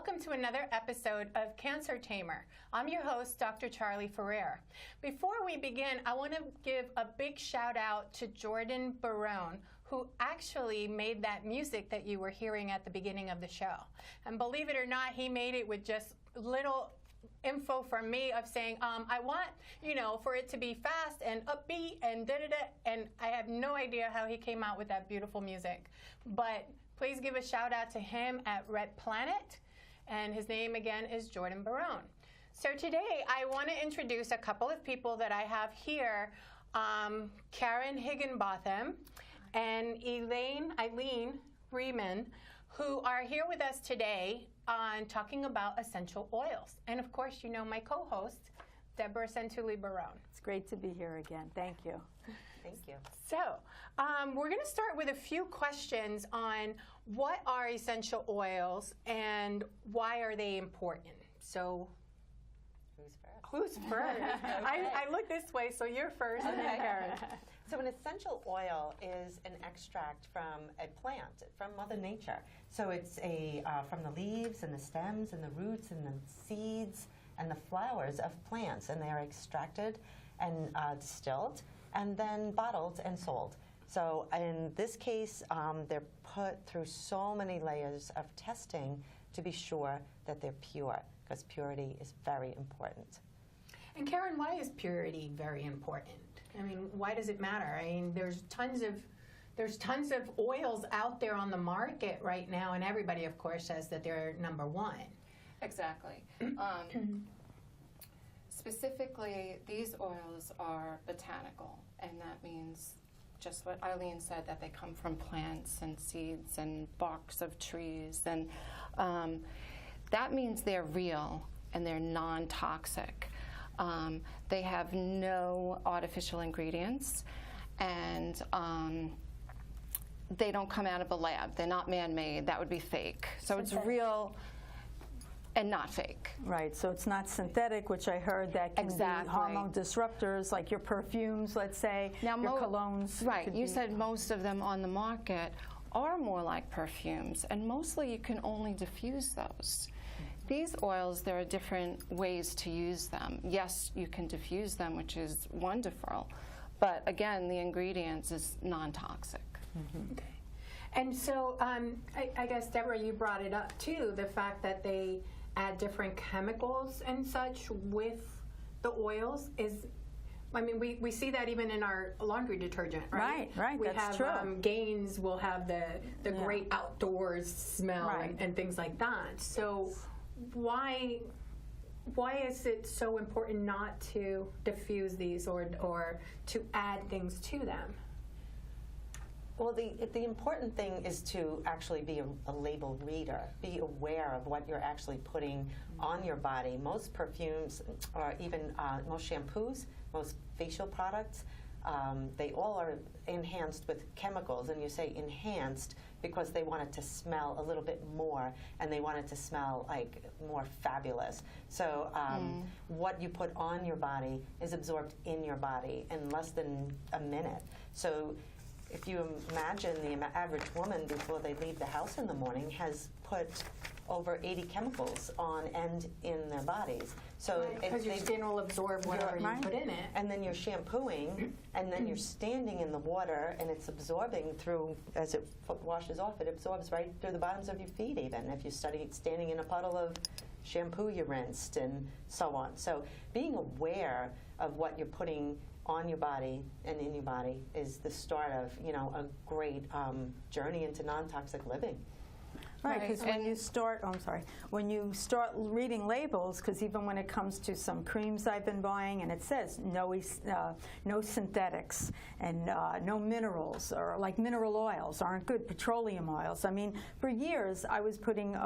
welcome to another episode of Cancer Tamer. I'm your host, Dr. Charlie Ferrer. Before we begin, I want to give a big shout out to Untitled-Barone, who actually made that music that you were hearing at the beginning of the show. And believe it or not, he made it with just little info from me of saying, I want, for it to be fast and upbeat and da-da-da, and I have no idea how he came out with that beautiful music. But please give a shout out to him at Red Planet, and his name again is Untitled-Barone. So today I want to introduce a couple of people that I have here, Karen Higginbotham and Eileen Freeman, who are here with us today on talking about essential oils. And of course, you know my co-host, Deborah Santulli-Barone. It's great to be here again. Thank you. Thank you. So we're going to start with a few questions on what are essential oils and why are they important. So Who's first? who's first? I look this way, so you're first, and then Karen. So an essential oil is an extract from a plant, from Mother Nature. So it's from the leaves and the stems and the roots and the seeds and the flowers of plants, and they are extracted and distilled and then bottled and sold. So in this case, they're put through so many layers of testing to be sure that they're pure, because purity is very important. And Karen, why is purity very important? I mean, why does it matter? I mean, there's tons of oils out there on the market right now, and everybody, of course, says that they're number one. Exactly. Specifically, these oils are botanical, and that means just what Eileen said, that they come from plants and seeds and barks of trees, and that means they're real and they're non-toxic. They have no artificial ingredients, and they don't come out of a lab. They're not man-made. That would be fake. So it's real and not fake. Right, so it's not synthetic, which I heard that can be hormone disruptors, like your perfumes, let's say, now, your colognes. Right, you said most of them on the market are more like perfumes, and mostly you can only diffuse those. These oils, there are different ways to use them. Yes, you can diffuse them, which is wonderful, but again, the ingredients is non-toxic. Mm-hmm. Okay. And so I guess, Deborah, you brought it up too, the fact that they add different chemicals and such with the oils is, I mean, we see that even in our laundry detergent, right? Right, we that's have, true. Gaines will have the great outdoors smell and things like that. So why is it so important not to diffuse these or to add things to them? Well, the important thing is to actually be a label reader, be aware of what you're actually putting on your body. Most perfumes, or even most shampoos, most facial products, they all are enhanced with chemicals, and you say enhanced because they want it to smell a little bit more, and they want it to smell like more fabulous. So what you put on your body is absorbed in your body in less than a minute. So if you imagine the average woman before they leave the house in the morning has put over 80 chemicals on and in their bodies. So because your skin will absorb whatever you put in it. And then you're shampooing, and then you're standing in the water, and it's absorbing through, as it washes off, it absorbs right through the bottoms of your feet even. If you standing in a puddle of shampoo you rinsed, and so on. So being aware of what you're putting on your body and in your body is the start of, a great journey into non-toxic living. Right, because when you start reading labels, because even when it comes to some creams I've been buying, and it says no synthetics and no minerals, or like mineral oils aren't good, petroleum oils. I mean, for years I was putting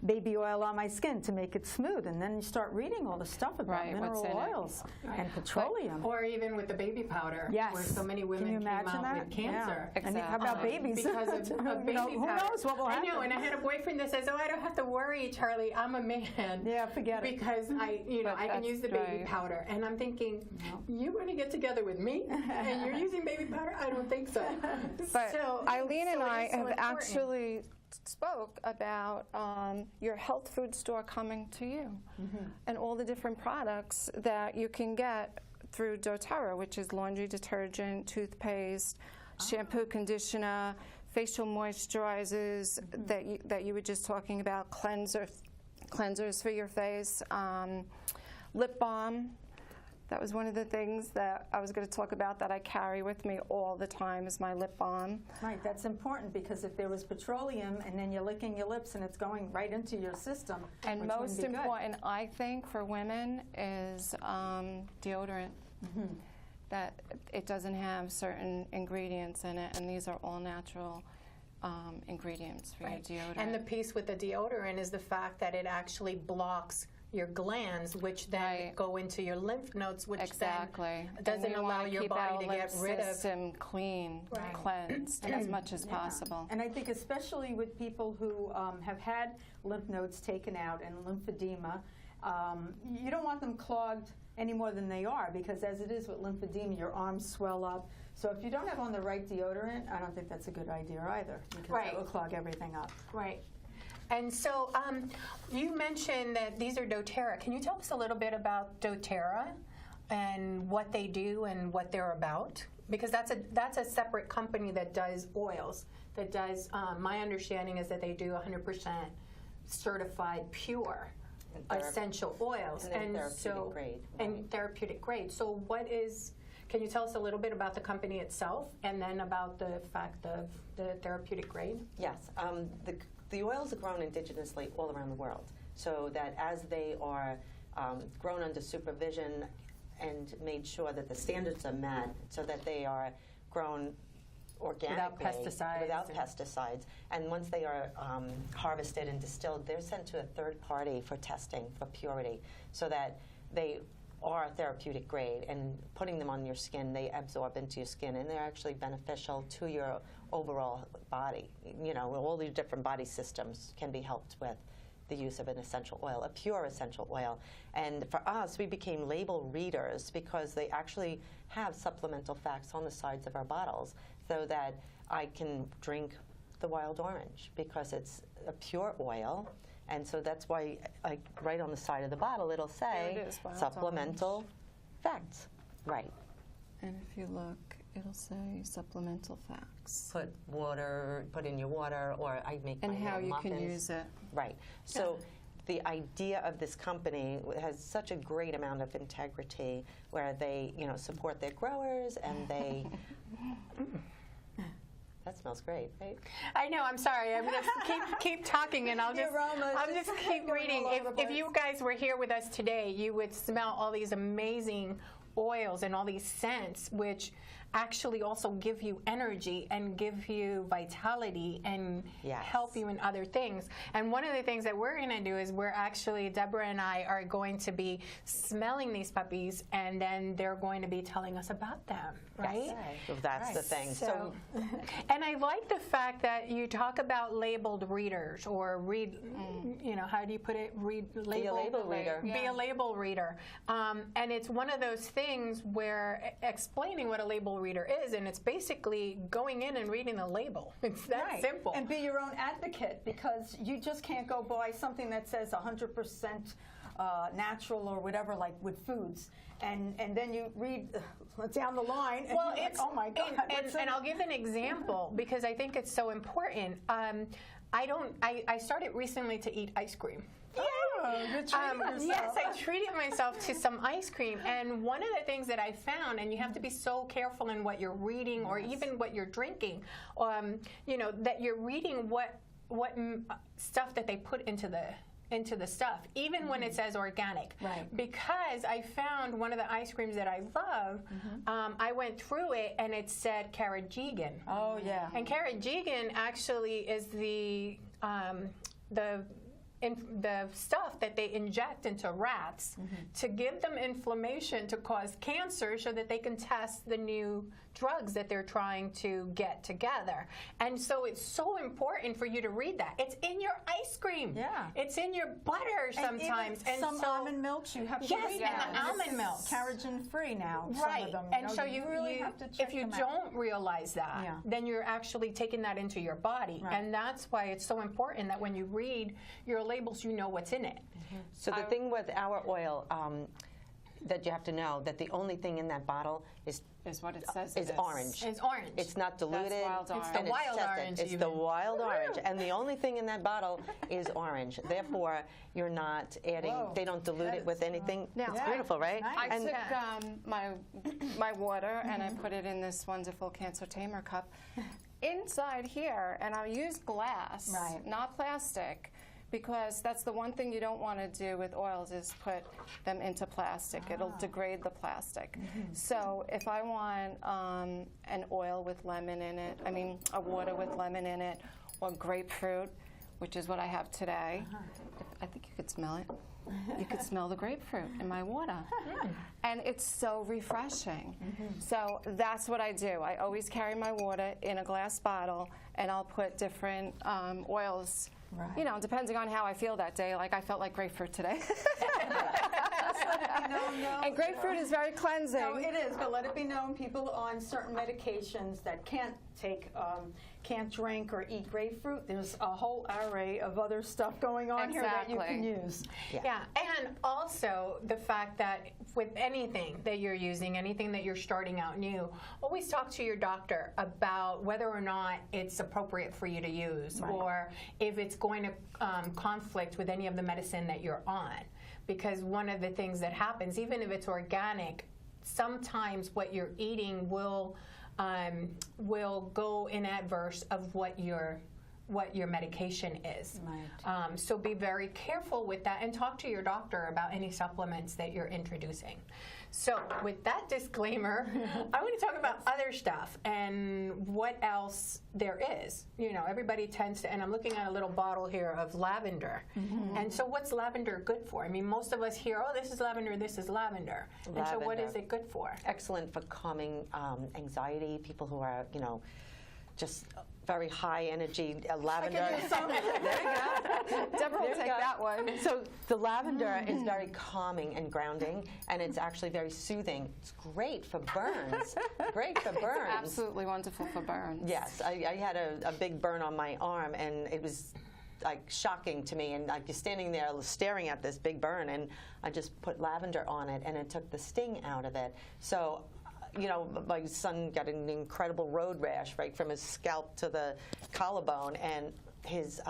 baby oil on my skin to make it smooth, and then you start reading all the stuff about mineral oils and petroleum. Or even with the baby powder, where so many women came out with cancer. Yeah. And how about babies? Because of baby powder. Who knows what will happen? I know, and I had a boyfriend that says, "Oh, I don't have to worry, Charlie. I'm a man." Yeah, forget it. Because I can use the baby powder, and I'm thinking, you want to get together with me, and you're using baby powder? I don't think so. But so, Eileen and I have actually spoke about your health food store coming to you, and all the different products that you can get through doTERRA, which is laundry detergent, toothpaste, shampoo, conditioner, facial moisturizers that you were just talking about, cleansers for your face, lip balm. That was one of the things that I was going to talk about that I carry with me all the time is my lip balm. Right, that's important because if there was petroleum and then you're licking your lips and it's going right into your system, And which most wouldn't be good. important, I think, for women is deodorant. That it doesn't have certain ingredients in it, and these are all natural ingredients for your deodorant. And the piece with the deodorant is the fact that it actually blocks your glands, which then go into your lymph nodes, which then doesn't allow your body to get rid of. System clean, cleansed as much as possible. And I think especially with people who have had lymph nodes taken out and lymphedema, you don't want them clogged any more than they are, because as it is with lymphedema, your arms swell up. So if you don't have on the right deodorant, I don't think that's a good idea either, because it will clog everything up. Right. And so you mentioned that these are doTERRA. Can you tell us a little bit about doTERRA and what they do and what they're about? Because that's a separate company that does oils. That does. My understanding is that they do 100% certified pure essential oils, and therapeutic grade. And therapeutic grade. So what is? Can you tell us a little bit about the company itself, and then about the fact of the therapeutic grade? Yes. The oils are grown indigenously all around the world, so that as they are grown under supervision and made sure that the standards are met, so that they are grown organically, without pesticides. And once they are harvested and distilled, they're sent to a third party for testing for purity, so that they are therapeutic grade. And putting them on your skin, they absorb into your skin, and they're actually beneficial to your overall body. You know, all these different body systems can be helped with the use of an essential oil, a pure essential oil. And for us, we became label readers because they actually have supplemental facts on the sides of our bottles, so that I can drink the wild orange because it's a pure oil. And so that's why, right on the side of the bottle, it'll say supplemental facts. Right. And if you look, it'll say supplemental facts. Put in your water, or I make my and how you muffins. can use it. Right. So the idea of this company has such a great amount of integrity, where they, support their growers, and they. That smells great, right? I know. I'm sorry. I'm going to keep talking, and I'll just keep reading. If you guys were here with us today, you would smell all these amazing oils and all these scents, which actually also give you energy and give you vitality and help you in other things. And one of the things that we're going to do is Deborah and I are going to be smelling these puppies, and then they're going to be telling us about them, right? Yes. So that's the thing. So, and I like the fact that you talk about labeled readers, or how do you put it? Be a label reader. Be a label reader. And it's one of those things where explaining what a label reader is, and it's basically going in and reading the label. It's that simple. And be your own advocate, because you just can't go buy something that says 100% natural or whatever, like with foods. And then you read down the line, and you're like, oh my God. And I'll give an example, because I think it's so important. I started recently to eat ice cream. You're treating yourself. Yes, I treated myself to some ice cream. And one of the things that I found, and you have to be so careful in what you're reading or even what you're drinking, that you're reading what stuff that they put into the stuff, even when it says organic. Right. Because I found one of the ice creams that I love, I went through it and it said carrageenan. Oh, yeah. And carrageenan actually is the the stuff that they inject into rats to give them inflammation to cause cancer so that they can test the new drugs that they're trying to get together. And so it's so important for you to read that. It's in your ice cream. Yeah. It's in your butter sometimes. And some almond milks you have to read. Yes, and the almond milk. Carrageen free now. Right. Some of them. And so you really have to check if you them out. don't realize that, then you're actually taking that into your body. Right. And that's why it's so important that when you read your labels, you know what's in it. So the thing with our oil that you have to know, that the only thing in that bottle is what it says is it is. orange. It's orange. It's not diluted. That's wild orange. It's the and wild says it. orange It's even. the wild orange, and the only thing in that bottle is orange. Therefore, you're not adding. Whoa. They don't dilute it with anything. No. It's beautiful, right? Nice. I And took my water and I put it in this wonderful Cancer Tamer cup. Inside here, and I use glass, Right. not plastic, because that's the one thing you don't want to do with oils is put them into plastic. It'll degrade the plastic. So if I want an oil with lemon in it, I mean a water with lemon in it, or grapefruit, which is what I have today, I think you could smell it. You could smell the grapefruit in my water. And it's so refreshing. So that's what I do. I always carry my water in a glass bottle, and I'll put different oils, you know, depending on how I feel that day. Like I felt like grapefruit today. And grapefruit is very cleansing. No, it is, but let it be known, people on certain medications that can't take, can't drink or eat grapefruit, there's a whole array of other stuff going on here that you can use. Yeah, and also the fact that with anything that you're using, anything that you're starting out new, always talk to your doctor about whether or not it's appropriate for you to use, or if it's going to conflict with any of the medicine that you're on. Because one of the things that happens, even if it's organic, sometimes what you're eating will go in adverse of what your medication is. Right. So be very careful with that and talk to your doctor about any supplements that you're introducing. So with that disclaimer, I want to talk about other stuff and what else there is. You know, everybody tends to, and I'm looking at a little bottle here of lavender. And so what's lavender good for? I mean, most of us hear, oh, this is lavender, this is lavender. And so what is it good for? excellent for calming anxiety. People who are, you know, just very high energy. Lavender. There you go. Deborah will take that one. So the lavender is very calming and grounding, and it's actually very soothing. It's great for burns. Great for burns. Absolutely wonderful for burns. Yes, I had a big burn on my arm, and it was like shocking to me. And like you're standing there staring at this big burn, and I just put lavender on it, and it took the sting out of it. So, you know, my son got an incredible road rash right from his scalp to the collarbone, and his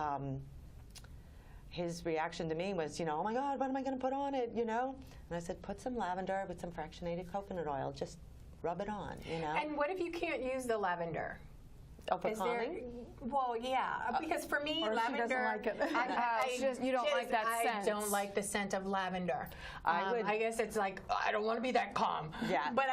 reaction to me was, you know, oh my God, what am I going to put on it, you know? And I said, put some lavender with some fractionated coconut oil. Just rub it on, you know? And what if you can't use the lavender? Oh, for Is there, calming? well, yeah, because for me, Or she doesn't lavender. like it. You don't like that scent. I don't like the scent of lavender. I would- I guess it's like I don't want to be that calm. Yeah. But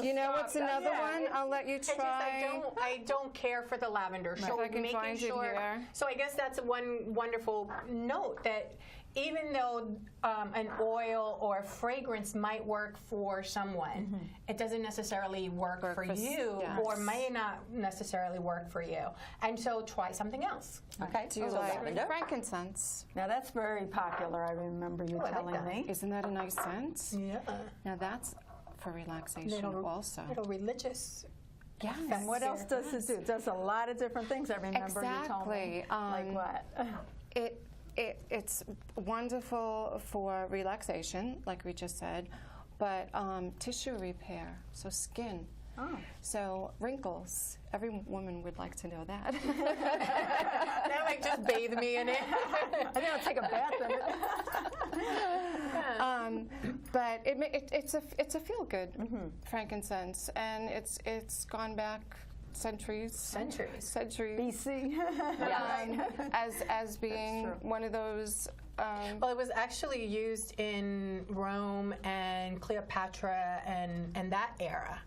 You know what's another Yeah, one? I'll let you it's just try. I don't care for the lavender. So If I can making find it sure. here. So I guess that's one wonderful note that. Even though an oil or a fragrance might work for someone, it doesn't necessarily work for you, yes. or may not necessarily work for you. And so try something else. Okay, Do you so like lavender. frankincense? Now that's very popular, I remember you I like telling that. me. Isn't that a nice scent? Yeah. Now that's for relaxation also. Little religious. Yes. And what else does it do? It does a lot of different things, I remember you told me. Exactly. Like what? It's wonderful for relaxation, like we just said, but tissue repair, so skin. Oh. So wrinkles. Every woman would like to know that. That might just bathe me in it. I think I'll take a bath in it. But it's a feel-good frankincense, and it's gone back centuries. BC. As being one of those. Well, it was actually used in Rome and Cleopatra and that era.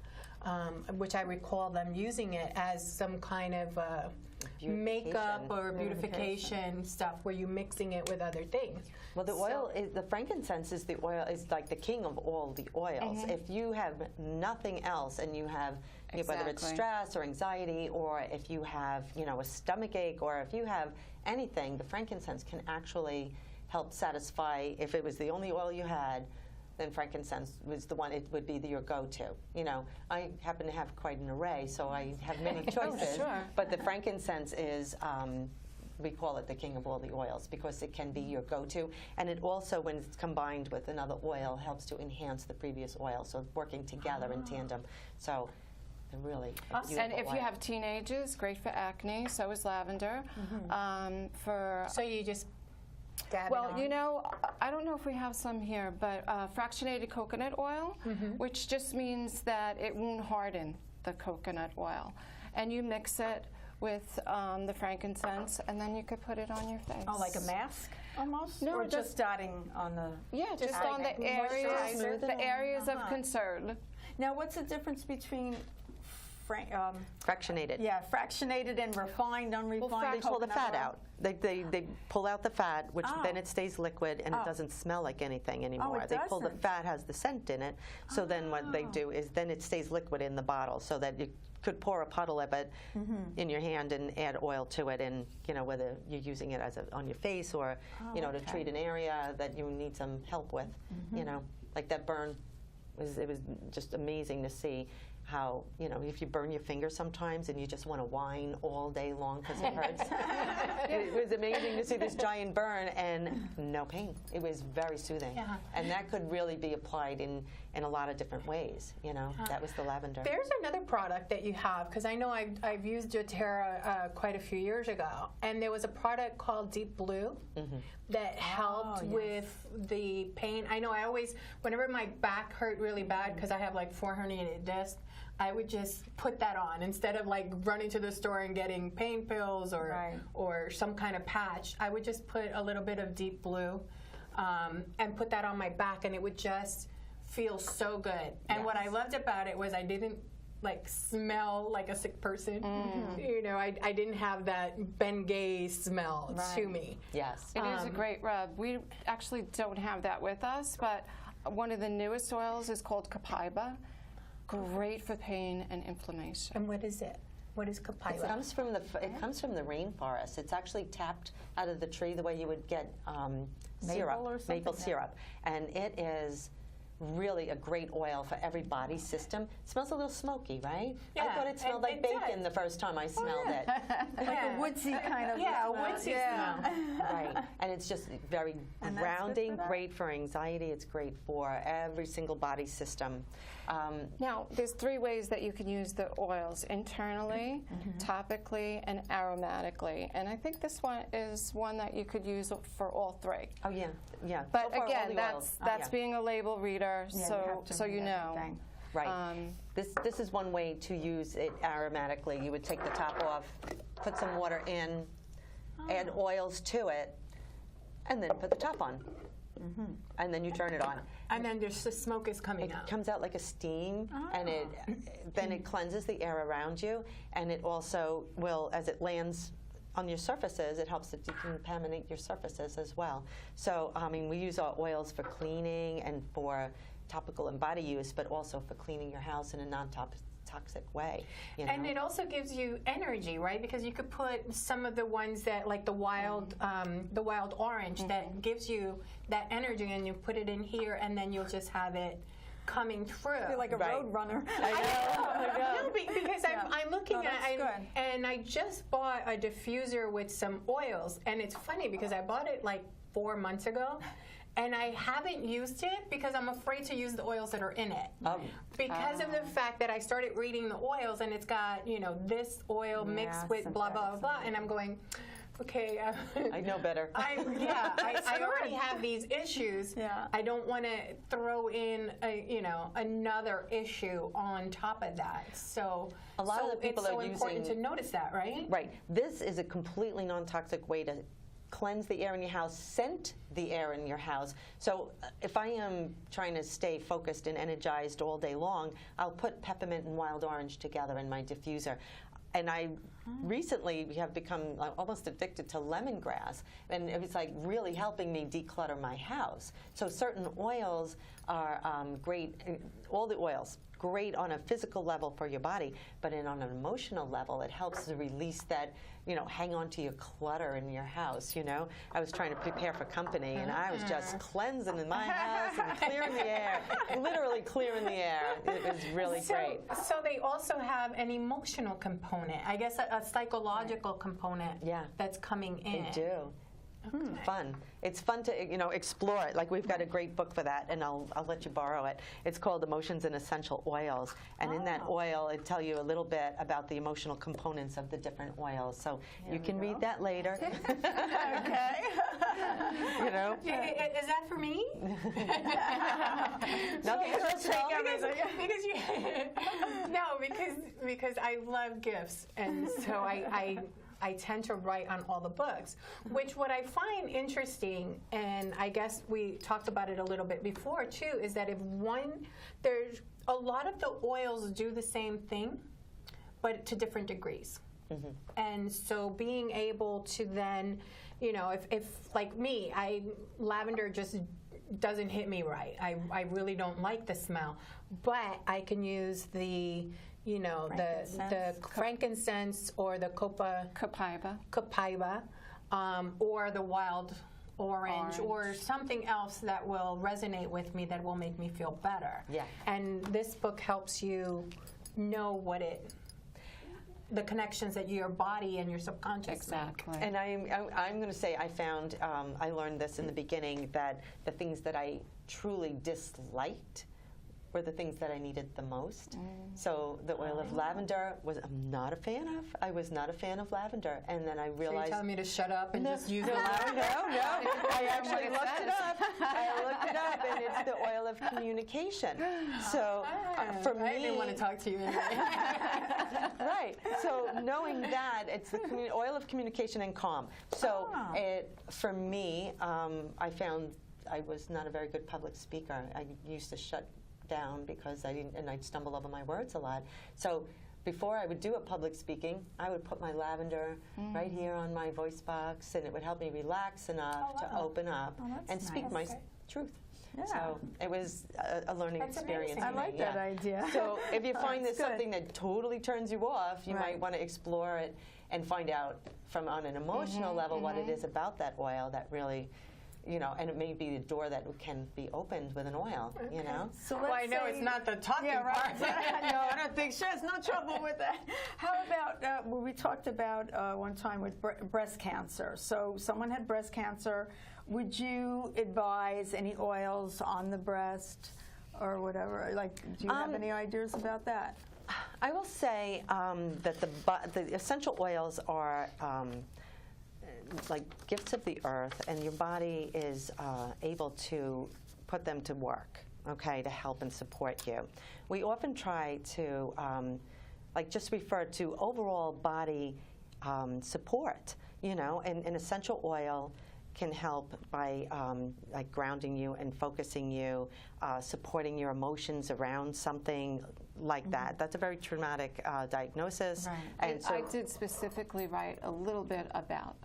which I recall them using it as some kind of makeup or beautification stuff where you're mixing it with other things. Well, the oil, the frankincense is the oil, is like the king of all the oils. If you have nothing else and you have, whether it's stress or anxiety, or if you have, a stomach ache, or if you have anything, the frankincense can actually help satisfy. If it was the only oil you had, then frankincense was the one, it would be your go-to. I happen to have quite an array, so I have many choices. Sure. But the frankincense is, we call it the king of all the oils because it can be your go-to. And it also, when it's combined with another oil, helps to enhance the previous oil. So working together in tandem. So they're really beautiful And if oil. you have teenagers, great for acne. So is lavender. So you just dab it Well, on? I don't know if we have some here, but fractionated coconut oil, which just means that it won't harden the coconut oil. And you mix it with the frankincense, and then you could put it on your face. Oh, like a mask almost? No, or just- just starting on the... Yeah, just on the areas of concern. Now, what's the difference between fractionated. Yeah, fractionated and refined, unrefined. They pull the fat coconut oil? out. They pull out the fat, which then it stays liquid and it doesn't smell like anything anymore. it They pull the doesn't. fat, has the scent in it. So then what they do is then it stays liquid in the bottle, so that you could pour a puddle of it in your hand and add oil to it, and whether you're using it as on your face or to treat an area that you need some help with. Like that burn, it was just amazing to see how, if you burn your finger sometimes and you just want to whine all day long because it hurts. It was amazing to see this giant burn and no pain. It was very soothing. Yeah. And that could really be applied in a lot of different ways. That was the lavender. There's another product that you have, because I know I've used doTERRA quite a few years ago, and there was a product called Deep Blue that helped with the pain. I know I always, whenever my back hurt really bad, because I have like 4 herniated discs, I would just put that on instead of like running to the store and getting pain pills or some kind of patch. I would just put a little bit of Deep Blue and put that on my back, and it would just feel so good. And what I loved about it was I didn't like smell like a sick person. I didn't have that Bengay smell to me. Yes. It is a great rub. We actually don't have that with us, but one of the newest oils is called Copaiba. Great for pain and inflammation. And what is it? What is Copaiba? It comes from the rainforest. It's actually tapped out of the tree the way you would get syrup, or something? maple syrup, and it is really a great oil for every body system. It smells a little smoky, right? Yeah, I thought it smelled like it bacon does. the first time I smelled it. Like a woodsy kind of Yeah, a smell. woodsy smell. Right, and it's just very And that's good grounding, for that? great for anxiety. It's great for every single body system. Now, there's 3 ways that you can use the oils: internally, topically, and aromatically. And I think this one is one that you could use for all 3. Oh yeah, yeah. But So far, all again, the oils. that's being a label reader, Yeah, you so have to so read you know. everything. Right. This is one way to use it aromatically. You would take the top off, put some water in, add oils to it, and then put the top on. And then you turn it on. And then there's the smoke is coming It out. comes out like a steam, and then it cleanses the air around you, and it also will, as it lands on your surfaces, it helps to decontaminate your surfaces as well. So, we use our oils for cleaning and for topical and body use, but also for cleaning your house in a non-toxic way. And it also gives you energy, right? Because you could put some of the ones that, like the wild orange, that gives you that energy, and you put it in here, and then you'll just have it coming through. Feel like a Right. road runner. No, because I'm looking No, that's at good. and I just bought a diffuser with some oils, and it's funny because I bought it like 4 months ago, and I haven't used it because I'm afraid to use the oils that are in it. Because of the fact that I started reading the oils, and it's got, this oil mixed with blah, blah, blah, blah, and I'm going, okay. I know better. I already have these issues. Yeah. I don't want to throw in another issue on top of that. So A lot of the people it's so are important to using- notice that, right? Right. This is a completely non-toxic way to cleanse the air in your house, scent the air in your house. So if I am trying to stay focused and energized all day long, I'll put peppermint and wild orange together in my diffuser. And I recently have become almost addicted to lemongrass, and it was like really helping me declutter my house. So certain oils are great, all the oils, great on a physical level for your body, but on an emotional level, it helps to release that, hang on to your clutter in your house, I was trying to prepare for company, and I was just cleansing in my house and clearing the air, literally clearing the air. It was really great. So they also have an emotional component, I guess a psychological component that's coming in. They do. Okay. Fun. It's fun to explore it. Like, we've got a great book for that, and I'll let you borrow it. It's called Emotions and Essential Oils, and in that oil, it tells you a little bit about the emotional components of the different oils. So you can read that later. Okay. Is that for me? Nothing personal. Because I love gifts, and so I tend to write on all the books, which what I find interesting, and I guess we talked about it a little bit before too, is that there's a lot of the oils do the same thing, but to different degrees. Mm-hmm. And so being able to then, if like me, lavender just doesn't hit me right. I really don't like the smell, but I can use the frankincense or the Copaiba, or the wild orange, or something else that will resonate with me, that will make me feel better. Yeah. And this book helps you know the connections that your body and your subconscious exactly make. And I'm going to say I learned this in the beginning, that the things that I truly disliked were the things that I needed the most. So the oil of lavender I'm not a fan of. I was not a fan of lavender, and then I realized. So you're telling me to shut up and just use the lavender? No. I actually looked it up. I looked it up, and it's the oil of communication. So for me, I didn't want to talk to you anyway. Right. So knowing that, it's the oil of communication and calm. So for me, I found I was not a very good public speaker. I used to shut down because I'd stumble over my words a lot. So before I would do a public speaking, I would put my lavender right here on my voice box, and it would help me relax enough to open up and speak my truth. Yeah. So it was a learning experience. I like that idea. So if you find there's something that totally turns you off, you might want to explore it and find out on an emotional level what it is about that oil that really, and it may be the door that can be opened with an oil, So I know it's not the talking part. No, I don't think she has no trouble with that. How about, we talked about one time with breast cancer. So someone had breast cancer. Would you advise any oils on the breast or whatever? Like, do you have any ideas about that? I will say that the essential oils are like gifts of the earth, and your body is able to put them to work, to help and support you. We often try to just refer to overall body support, and essential oil can help by like grounding you and focusing you, supporting your emotions around something like that. That's a very traumatic diagnosis. Right. And so I did specifically write a little bit about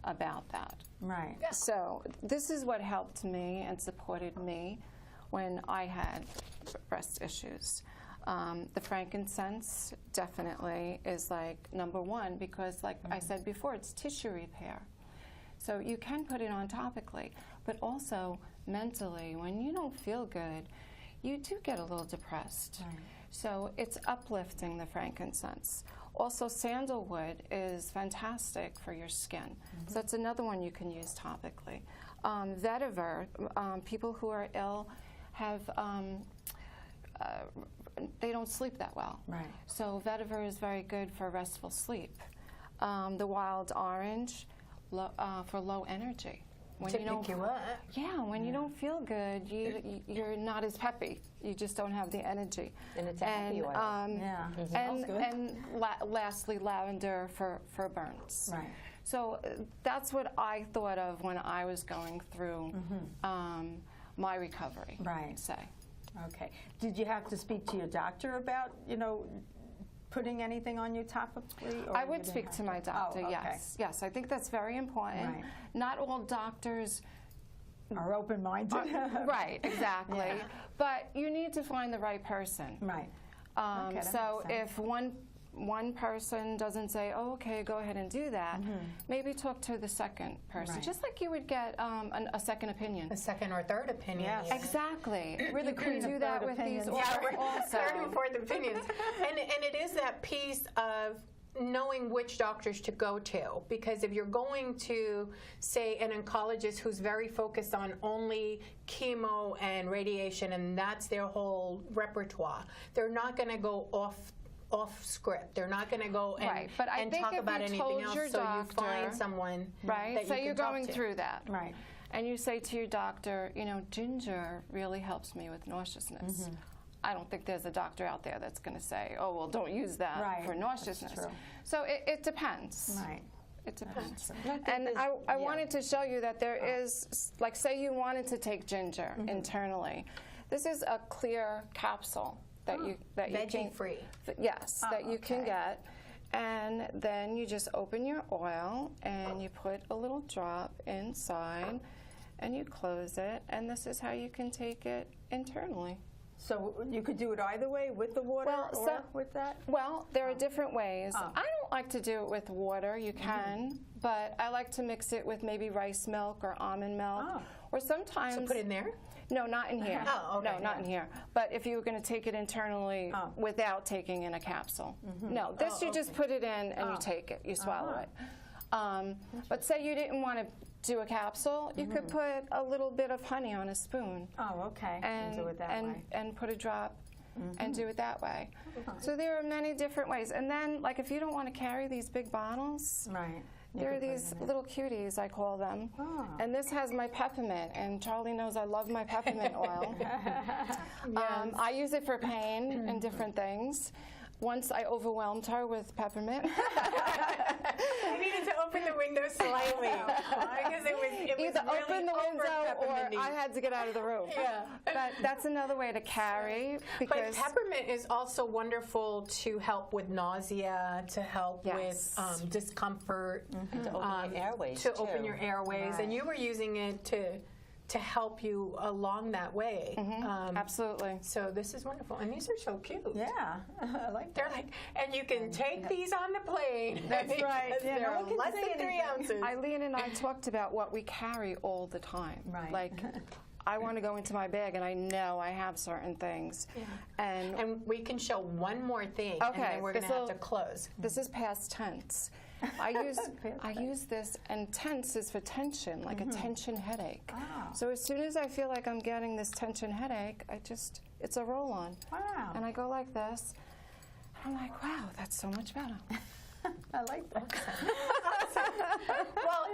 that. Right. Yeah. So this is what helped me and supported me when I had breast issues. The frankincense definitely is like number one, because like I said before, it's tissue repair. So you can put it on topically, but also mentally, when you don't feel good, you do get a little depressed. Right. So it's uplifting, the frankincense. Also, sandalwood is fantastic for your skin. So that's another one you can use topically. Vetiver, people who are ill have, they don't sleep that well. Right. So vetiver is very good for restful sleep. The wild orange, for low energy. When to pick you up. Yeah, when you don't feel good, you're not as peppy. You just don't have the energy. And it's a happy oil. And lastly, lavender for burns. Right. So that's what I thought of when I was going through my recovery, Right. say. Okay. Did you have to speak to your doctor about, putting anything on you topically? Or I you would didn't speak have to my doctor, Oh, okay. yes. Yes, I think that's very important. Right. Not all doctors Are open-minded. right, exactly. Yeah. But you need to find the right person. Right. Okay, that So makes sense. if one person doesn't say, oh, okay, go ahead and do that, maybe talk to the second person, Right. just like you would get a second opinion. A second or third opinion. Yes. even. Exactly. We're the You can queen of do that third with these opinions. oils Yeah, we're also. third and fourth opinions. And it is that piece of knowing which doctors to go to, because if you're going to, say, an oncologist who's very focused on only chemo and radiation, and that's their whole repertoire, they're not going to go off script. They're not going to go and, Right, but I and think talk if about you anything told else. your So doctor, you find someone Right, that so you you're can talk going to. through that. Right. And you say to your doctor, ginger really helps me with nauseousness. I don't think there's a doctor out there that's going to say, oh, well, don't use that Right, for that's nauseousness. true. So it depends. Right. It depends. true. And I wanted to show you that there is, like, say you wanted to take ginger internally. This is a clear capsule that you can Veggie-free. Yes, that you can okay. get. And then you just open your oil and you put a little drop inside and you close it, and this is how you can take it internally. So you could do it either way, with the water or with that? Well, there are different ways. Oh. I don't like to do it with water. You can, but I like to mix it with maybe rice milk or almond milk. Oh. Or sometimes... So put it in there? No, not in here. Oh, okay. No, not in here. But if you were going to take it internally Oh. without taking in a capsule. No, this you just put it in and you take it. You swallow it. But say you didn't want to do a capsule, you could put a little bit of honey on a spoon. Oh, okay. And do it that way. and put a drop and do it that way. So there are many different ways. And then, like, if you don't want to carry these big bottles, Right. You there are could put it these in it. little cuties, I call them. Oh. And this has my peppermint, and Charlie knows I love my peppermint oil. I use it for pain and different things. Once I overwhelmed her with peppermint. I needed to open the window slightly because it was Either really open the window or over-pepperminty. I had to get out of the room. Yeah. But that's another way to carry, But because peppermint is also wonderful to help with nausea, to help Yes. with discomfort, To open your airways, to open too. your airways, and you were using it to help you along that way. absolutely. So this is wonderful, and these are so cute. Yeah, I like They're like, and you can take these on the plane. That's right. because Yeah, no they're one can less say than 3 anything. ounces. Eileen and I talked about what we carry all the time. Right. Like, I want to go into my bag, and I know I have certain things. And And we can show one more thing, and Okay, then we're going to have this'll- to close. this is past tense. I use this, and tense is for tension, like a tension headache. Oh. So as soon as I feel like I'm getting this tension headache, it's a roll-on. Wow. And I go like this. I'm like, wow, that's so much better. I like that. Well,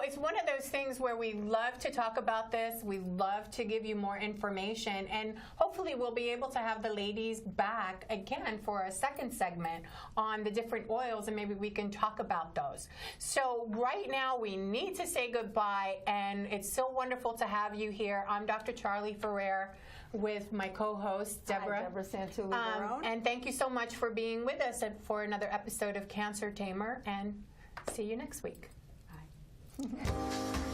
it's one of those things where we love to talk about this. We love to give you more information. And hopefully we'll be able to have the ladies back again for a second segment on the different oils, and maybe we can talk about those. So right now we need to say goodbye, and it's so wonderful to have you here. I'm Dr. Charlie Ferrer with my co-host, Deborah. Hi, Deborah Santulli-Barone. And thank you so much for being with us for another episode of Cancer Tamer, and see you next week. Bye.